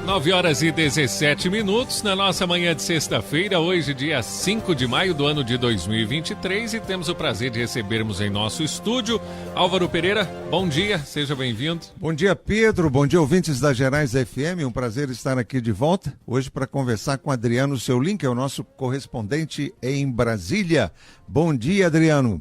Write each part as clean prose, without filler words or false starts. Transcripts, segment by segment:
9h17 na nossa manhã de sexta-feira, hoje dia 5 de maio do ano de 2023, e temos o prazer de recebermos em nosso estúdio Álvaro Pereira. Bom dia, seja bem-vindo. Bom dia, Pedro, bom dia, ouvintes da Gerais FM, um prazer estar aqui de volta, hoje para conversar com Adriano Seulin, que é o nosso correspondente em Brasília. Bom dia, Adriano.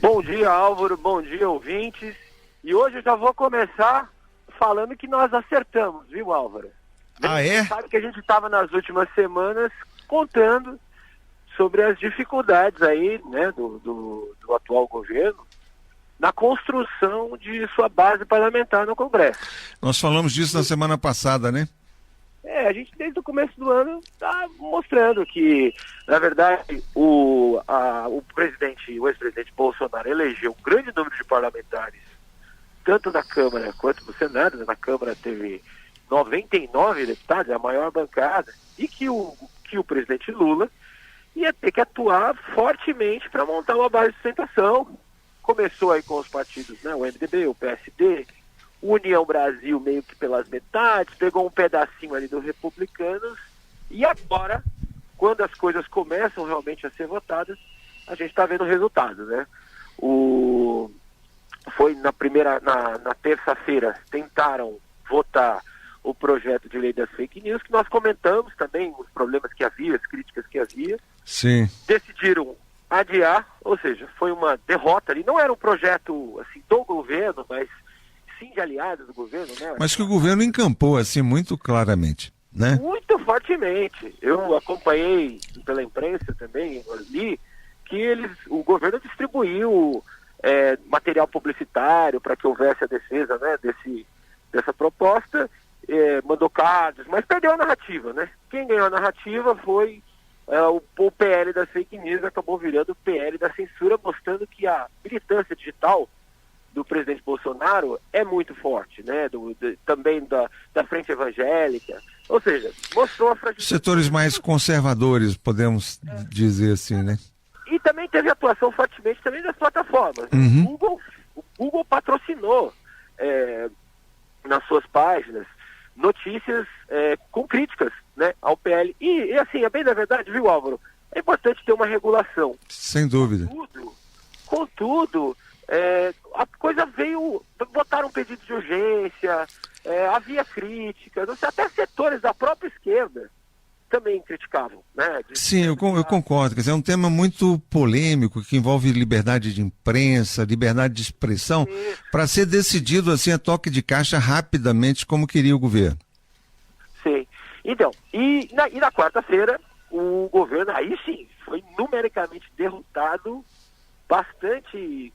Bom dia, Álvaro, bom dia, ouvintes, e hoje eu já vou começar falando que nós acertamos, viu, Álvaro? Ah, é? Sabe que a gente estava nas últimas semanas contando sobre as dificuldades aí, né, do atual governo na construção de sua base parlamentar no Congresso. Nós falamos disso na semana passada, né? A gente desde o começo do ano está mostrando que, na verdade, o ex-presidente Bolsonaro elegeu um grande número de parlamentares, tanto na Câmara quanto no Senado, né? Na Câmara teve 99 deputados, a maior bancada, e que o presidente Lula ia ter que atuar fortemente para montar uma base de sustentação. Começou aí com os partidos, né, o MDB, o PSD, o União Brasil meio que pelas metades, pegou um pedacinho ali dos Republicanos, e agora, quando as coisas começam realmente a ser votadas, a gente está vendo o resultado, né? Foi na terça-feira, tentaram votar o projeto de lei das fake news, que nós comentamos também os problemas que havia, as críticas que havia. Sim. Decidiram adiar, ou seja, foi uma derrota ali. Não era um projeto assim do governo, mas sim de aliados do governo, né? Mas que o governo encampou assim muito claramente, né? Muito fortemente. Eu acompanhei pela imprensa também, li que o governo distribuiu material publicitário para que houvesse a defesa, né, dessa proposta. Mandou cards, mas perdeu a narrativa, né? Quem ganhou a narrativa foi o PL das fake news, acabou virando o PL da censura, mostrando que a militância digital do presidente Bolsonaro é muito forte, né? Também da frente evangélica, ou seja, mostrou a fragilidade. Setores mais conservadores, podemos dizer assim, né? E também teve atuação fortemente também das plataformas. Uhum. O Google patrocinou nas suas páginas notícias com críticas, né, ao PL. E assim, bem da verdade, viu, Álvaro? É importante ter uma regulação. Sem dúvida. Contudo, a coisa veio, botaram um pedido de urgência, havia críticas, até setores da própria esquerda também criticavam, né? Sim, eu concordo. Quer dizer, é um tema muito polêmico, que envolve liberdade de imprensa, liberdade de expressão, para ser decidido assim a toque de caixa rapidamente, como queria o governo. Sim. Então, e na quarta-feira, o governo, aí sim, foi numericamente derrotado,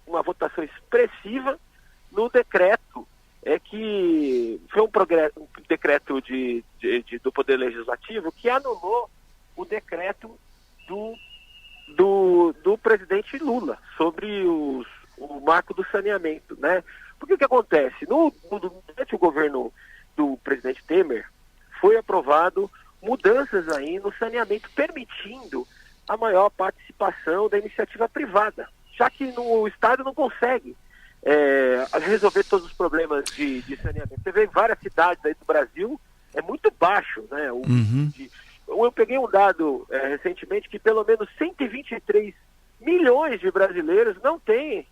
uma votação expressiva no decreto, que foi um decreto do Poder Legislativo que anulou o decreto do presidente Lula sobre o marco do saneamento, né? Porque o que acontece? Durante o governo do presidente Temer, foi aprovado mudanças aí no saneamento, permitindo a maior participação da iniciativa privada, já que o Estado não consegue resolver todos os problemas de saneamento. Você vê em várias cidades aí do Brasil, é muito baixo, né? Eu peguei um dado recentemente que pelo menos 123 milhões de brasileiros não têm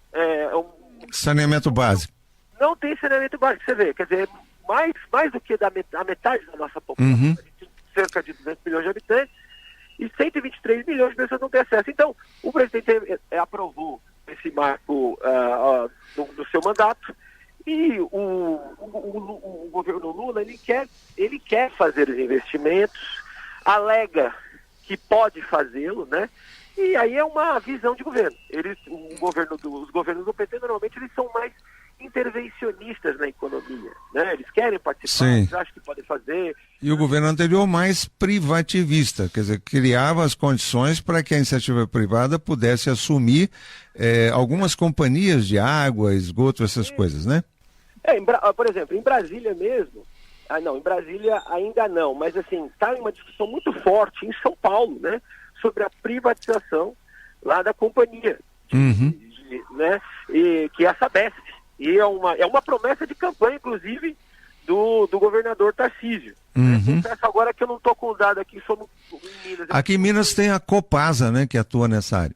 saneamento básico. Não tem saneamento básico, você vê, quer dizer, mais do que a metade da nossa população, Uhum. A gente tem cerca de 200 milhões de habitantes, e 123 milhões de pessoas não têm acesso. Então, o presidente aprovou esse marco do seu mandato, e o governo Lula ele quer fazer os investimentos, alega que pode fazê-lo, né? E aí é uma visão de governo. Os governos do PT normalmente eles são mais intervencionistas na economia, né? Eles querem participar, Sim. eles acham que podem fazer. E o governo anterior mais privativista, quer dizer, criava as condições para que a iniciativa privada pudesse assumir algumas companhias de água, esgoto, essas coisas, né? Por exemplo, em Brasília mesmo, em Brasília ainda não, mas assim, está em uma discussão muito forte em São Paulo, né? Sobre a privatização lá da companhia, né? Que é a Sabesp. E é uma promessa de campanha, inclusive, do governador Tarcísio. Uhum. Confesso agora que eu não estou com o dado aqui sobre em Minas. Aqui em Minas tem a Copasa, né, que atua nessa área.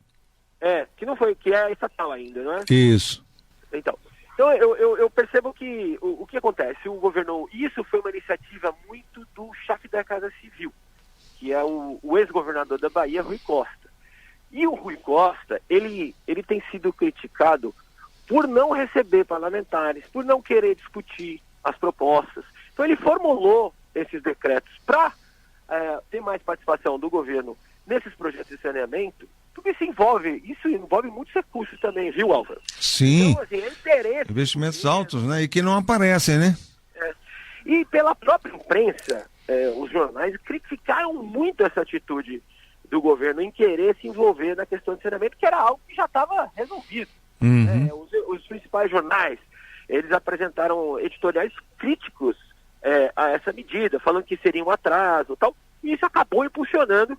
Que é estatal ainda, não é? Isso. Então eu percebo que o que acontece, o governo, isso foi uma iniciativa muito do chefe da Casa Civil, que é o ex-governador da Bahia, Rui Costa. E o Rui Costa, ele tem sido criticado por não receber parlamentares, por não querer discutir as propostas. Então ele formulou esses decretos para ter mais participação do governo nesses projetos de saneamento, porque isso envolve muitos recursos também, viu, Álvaro? Sim. Então, assim, é interesse. Investimentos altos, né? E que não aparecem, né? E pela própria imprensa, os jornais criticaram muito essa atitude do governo em querer se envolver na questão de saneamento, que era algo que já estava resolvido. Uhum. Os principais jornais, eles apresentaram editoriais críticos a essa medida, falando que seria um atraso e tal, e isso acabou impulsionando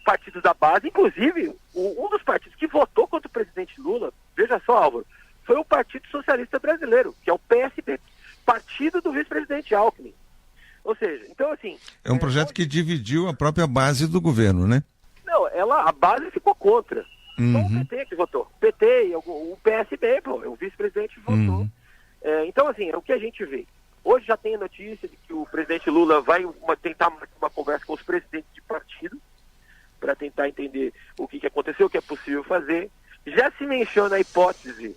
partidos da base, inclusive um dos partidos que votou contra o presidente Lula, veja só, Álvaro, foi o Partido Socialista Brasileiro, que é o PSB, partido do vice-presidente Alckmin. Ou seja, então assim... É um projeto que dividiu a própria base do governo, né? Não, a base ficou contra. Só o Uhum. PT que votou. O PT e o PSB, o vice-presidente votou. Uhum. Então, assim, é o que a gente vê. Hoje já tem a notícia de que o presidente Lula vai tentar uma conversa com os presidentes de partido para tentar entender o que aconteceu, o que é possível fazer. Já se menciona a hipótese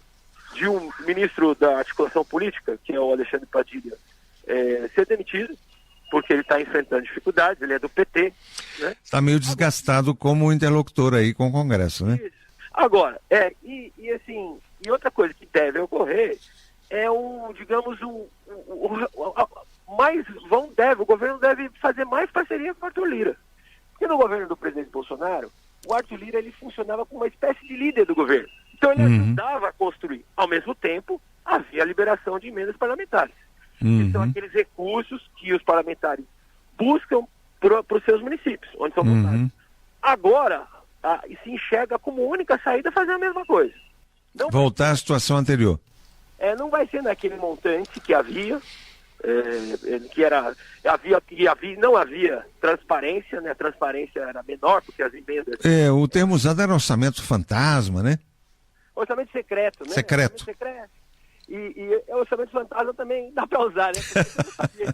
de um ministro da articulação política, que é o Alexandre Padilha, ser demitido, porque ele está enfrentando dificuldades, ele é do PT, né? Está meio desgastado como interlocutor aí com o Congresso, né? Isso. Agora, e outra coisa que deve ocorrer é o governo deve fazer mais parceria com o Arthur Lira. Porque no governo do presidente Bolsonaro, o Arthur Lira ele funcionava como uma espécie de líder do governo. Então ele ajudava a construir. Ao mesmo tempo, havia a liberação de emendas parlamentares. Que são aqueles recursos que os parlamentares buscam para os seus municípios, onde são votados. Agora, se enxerga como única saída fazer a mesma coisa. Voltar à situação anterior. Não vai ser naquele montante que havia, não havia transparência, né? A transparência era menor porque as emendas... O termo usado era orçamento fantasma, né? Orçamento secreto, né? Secreto. Orçamento secreto. E orçamento fantasma também dá para usar, né?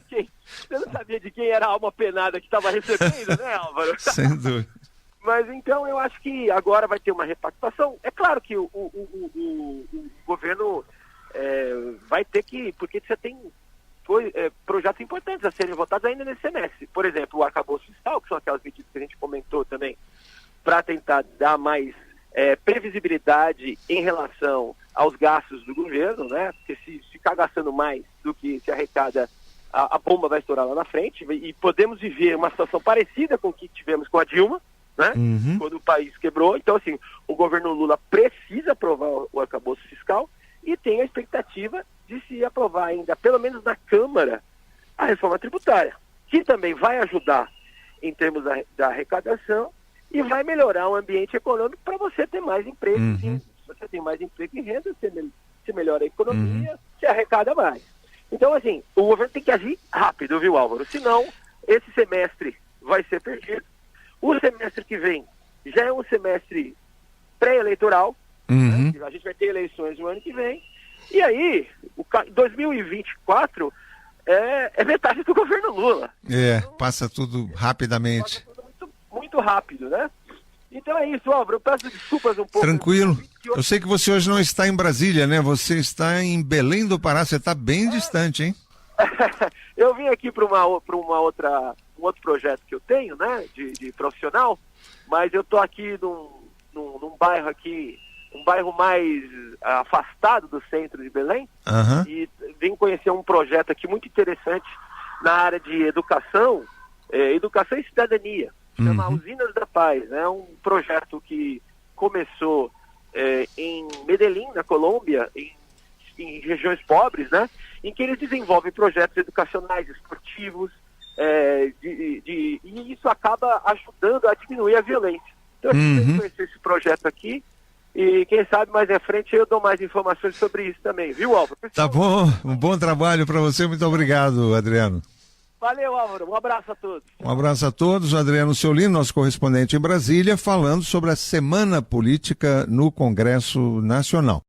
Porque você não sabia de quem era a alma penada que estava recebendo, né, Álvaro? Sem dúvida. Mas então eu acho que agora vai ter uma repactuação. É claro que o governo vai ter que, porque você tem projetos importantes a serem votados ainda nesse semestre. Por exemplo, o arcabouço fiscal, que são aquelas medidas que a gente comentou também, para tentar dar mais previsibilidade em relação aos gastos do governo, né? Porque se ficar gastando mais do que se arrecada, a bomba vai estourar lá na frente, e podemos viver uma situação parecida com o que tivemos com a Dilma, né? Quando o país quebrou. Então, assim, o governo Lula precisa aprovar o arcabouço fiscal e tem a expectativa de se aprovar ainda, pelo menos na Câmara, a reforma tributária, que também vai ajudar em termos da arrecadação e vai melhorar o ambiente econômico para você ter mais emprego. Se você tem mais emprego e renda, você melhora a economia, você arrecada mais. Então, assim, o governo tem que agir rápido, viu, Álvaro? Senão, esse semestre vai ser perdido. O semestre que vem já é um semestre pré-eleitoral. Né? A gente vai ter eleições no ano que vem. E aí, 2024 é metade do governo Lula. Então, passa tudo rapidamente. Passa tudo muito rápido, né? Então é isso, Álvaro. Eu peço desculpas um pouco. Tranquilo. Eu sei que você hoje não está em Brasília, né? Você está em Belém do Pará. Você está bem distante, hein? Eu vim aqui para um outro projeto que eu tenho, né? De profissional. Mas eu estou aqui num bairro aqui, um bairro mais afastado do centro de Belém. E vim conhecer um projeto aqui muito interessante na área de educação e cidadania. Chama Usinas da Paz, né? Um projeto que começou em Medellín, na Colômbia, em regiões pobres, né? Em que eles desenvolvem projetos educacionais, esportivos, e isso acaba ajudando a diminuir a violência. Então, eu conheci esse projeto aqui E quem sabe mais à frente eu dou mais informações sobre isso também, viu, Álvaro? Tá bom, um bom trabalho para você, muito obrigado, Adriano. Valeu, Álvaro, um abraço a todos. Um abraço a todos, o Adriano Seolino, nosso correspondente em Brasília, falando sobre a Semana Política no Congresso Nacional.